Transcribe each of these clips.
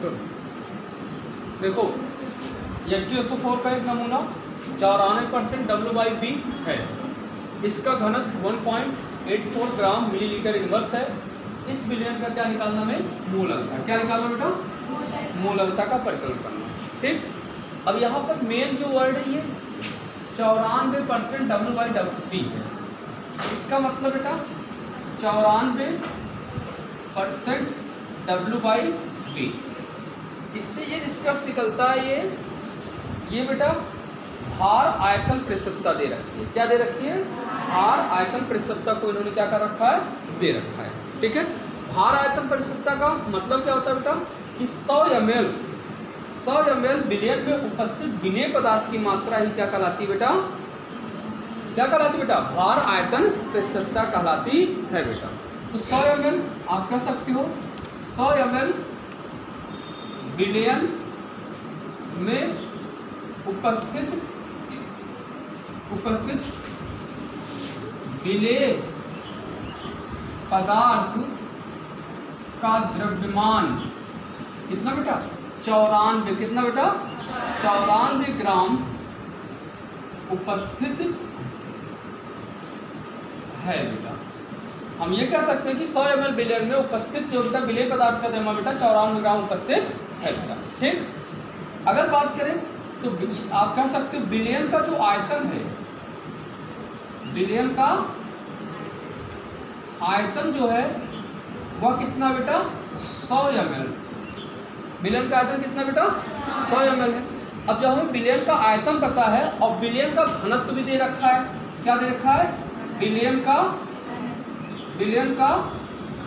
तो देखो H2SO4 का एक नमूना 94% W/B है। इसका घनत्व 1.84 ग्राम मिलीलीटर इनवर्स है। इस विलयन का क्या निकालना में मूललता, क्या निकालना बेटा मूललता का परिकलन करना। ठीक, अब यहाँ पर मेन जो वर्ड है ये 94% W/B है। इसका मतलब बेटा 94% W/B। इससे ये निष्कर्ष निकलता है ये बेटा भार आयतन प्रतिशतता दे रखी है। क्या दे रखी है? भार आयतन प्रतिशतता को इन्होंने क्या कर रखा है? दे रखा है। ठीक है, भार आयतन प्रतिशतता का मतलब क्या होता है बेटा कि 100 ml विलयन में उपस्थित विलेय पदार्थ की मात्रा ही क्या कहलाती है बेटा? क्या कहलाती है बेटा? भार आयतन प्रतिशतता कहलाती है बेटा। तो 100 ml आप कह सकते हो 100 ml विलयन में उपस्थित विलेय पदार्थ का द्रव्यमान कितना बेटा? 94। कितना बेटा? 94 ग्राम उपस्थित है बेटा। हम ये कह सकते हैं कि 100 ml विलयन में उपस्थित जो बेटा विलेय पदार्थ का द्रव्यमान बेटा 94 ग्राम उपस्थित है बेटा। ठीक, अगर बात करें तो आप कह सकते हो विलयन का जो आयतन है, विलयन का आयतन जो है वह कितना बेटा? 100 ml। विलयन का आयतन कितना बेटा? 100 ml है। अब जब हमें विलयन का आयतन पता है और विलयन का घनत्व भी दे रखा है, क्या दे रखा है? विलयन का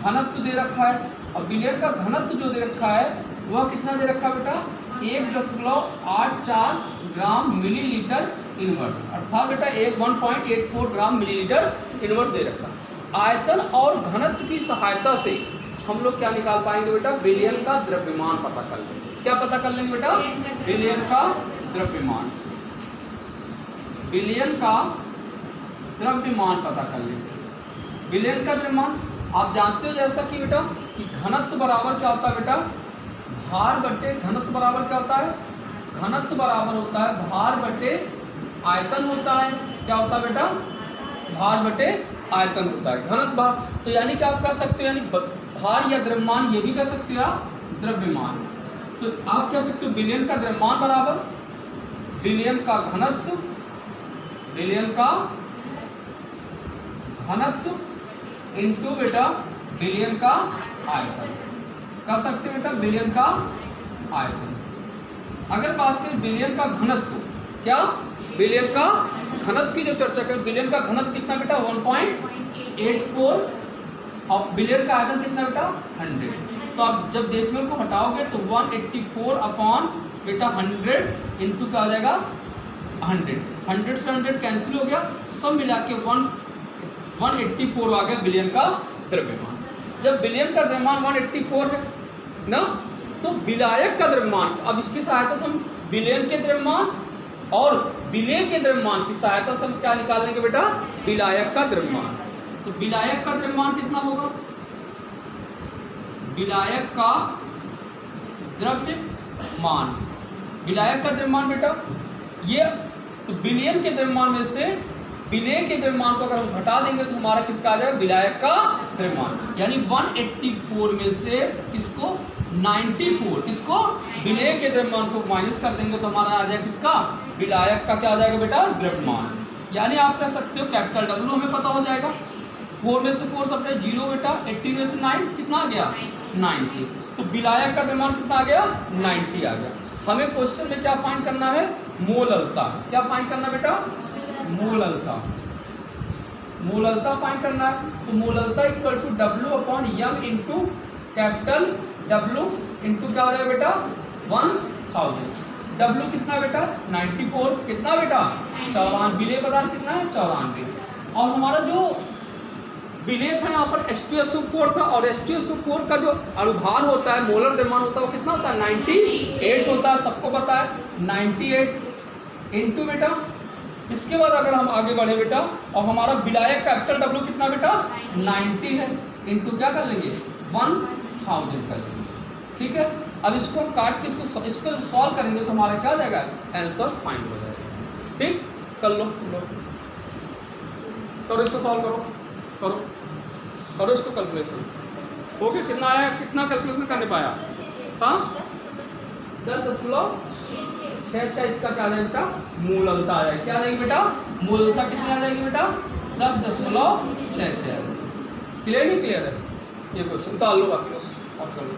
घनत्व दे रखा है। और विलयन का घनत्व जो दे रखा है वह कितना दे रखा है बेटा? 1.84 ग्राम मिलीलीटर इनवर्स, अर्थात बेटा 1.84 ग्राम मिलीलीटर इनवर्स दे रखा। आयतन और घनत्व की सहायता से हम लोग क्या निकाल पाएंगे बेटा? विलयन का द्रव्यमान पता कर लेंगे। क्या पता कर लेंगे बेटा? विलयन का द्रव्यमान, विलयन का द्रव्यमान पता कर लेंगे। विलयन का द्रव्यमान आप जानते हो जैसा कि बेटा कि घनत्व बराबर क्या होता है बेटा? भार बटे घनत्व बराबर क्या होता है? घनत्व बराबर होता है भार बटे आयतन होता है। क्या होता है बेटा? भार बटे आयतन होता है, घनत्व भार। तो यानी कि आप कह सकते हो यानी भार या द्रव्यमान ये भी कह सकते हो आप द्रव्यमान। तो आप कह सकते हो विलयन का द्रव्यमान बराबर विलयन का घनत्व, विलयन का घनत्व इंटू बेटा विलयन का आयतन। कह सकते हैं बेटा विलयन का आयतन। अगर बात करें विलयन का घनत्व, क्या विलयन का घनत्व की जब चर्चा करें, विलयन का घनत्व कितना बेटा? 1.84 और विलयन का आयतन कितना बेटा? 100। तो आप जब डेसिमल को हटाओगे तो 184 अपॉन बेटा 100 इंटू क्या हो जाएगा? 100। 100 से 100 कैंसिल हो गया, सब मिला के 184 आ गया विलयन का द्रव्यमान। जब विलयन का द्रव्यमान 184 है ना, तो विलायक का द्रव्यमान, अब इसकी सहायता से हम विलयन के द्रव्यमान और विलेय के द्रव्यमान की सहायता से हम क्या निकाल लेंगे बेटा? विलायक का द्रव्यमान। तो विलायक का द्रव्यमान कितना होगा? विलायक का द्रव्यमान, विलायक का द्रव्यमान बेटा ये तो विलयन के द्रव्यमान में से विलेय के द्रव्यमान को अगर हम घटा देंगे तो हमारा किसका आ जाएगा? विलायक का द्रव्यमान। यानी 184 में से इसको 94 इसको विलेय के द्रव्यमान को माइनस कर देंगे तो हमारा आ जाएगा किसका? विलायक का क्या आ जाएगा बेटा? द्रव्यमान। यानी आप कह सकते हो कैपिटल W हमें पता हो जाएगा। 4 में से 4 सबसे 0 बेटा, 80 में से 9 कितना आ गया? 90। तो विलायक का द्रव्यमान कितना आ गया? 90 आ गया। हमें क्वेश्चन में क्या फाइंड करना है? मोललता। क्या फाइंड करना बेटा? मोललता। मोललता फाइंड करना है। तो molality equal to W/m into capital W into क्या हो जाएगा बेटा? 1000। W कितना बेटा? 94। कितना बेटा? 94। विलेय पदार्थ कितना है? 94। और हमारा जो विलेय था यहाँ पर H2SO4 था, और H2SO4 का जो अणुभार होता है, मोलर द्रव्यमान होता है, वो कितना होता है? 98 होता है, सबको पता है 98 इंटू बेटा। इसके बाद अगर हम आगे बढ़े बेटा और हमारा विलायक कैपिटल W कितना बेटा? 90 है, इंटू क्या कर लेंगे? 1000 कर लेंगे। ठीक है, अब इसको हम काट के इसको सॉल्व करेंगे तो हमारा क्या हो जाएगा, आंसर फाइंड हो जाएगा। ठीक, कर लो करो इसको सॉल्व करो इसको कैलकुलेशन। ओके, कितना आया, कितना कैलकुलेशन करने पाया? हाँ 10.6 इसका क्या आ जाएगा बेटा, मूलता आ जाएगी। क्या आ जाएगी बेटा, मूलता कितनी आ जाएगी बेटा, 10.6 आ जाएगी। क्लियर नहीं क्लियर है ये क्वेश्चन? डाल लो बाकी लोग और कर लो।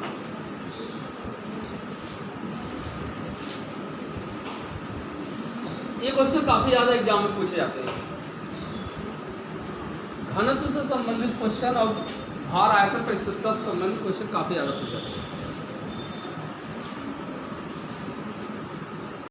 ये क्वेश्चन काफी ज्यादा एग्जाम में पूछे जाते हैं। घनत्व से संबंधित क्वेश्चन और भार आयतन प्रतिशतता से संबंधित क्वेश्चन काफी ज्यादा पूछे जाते हैं।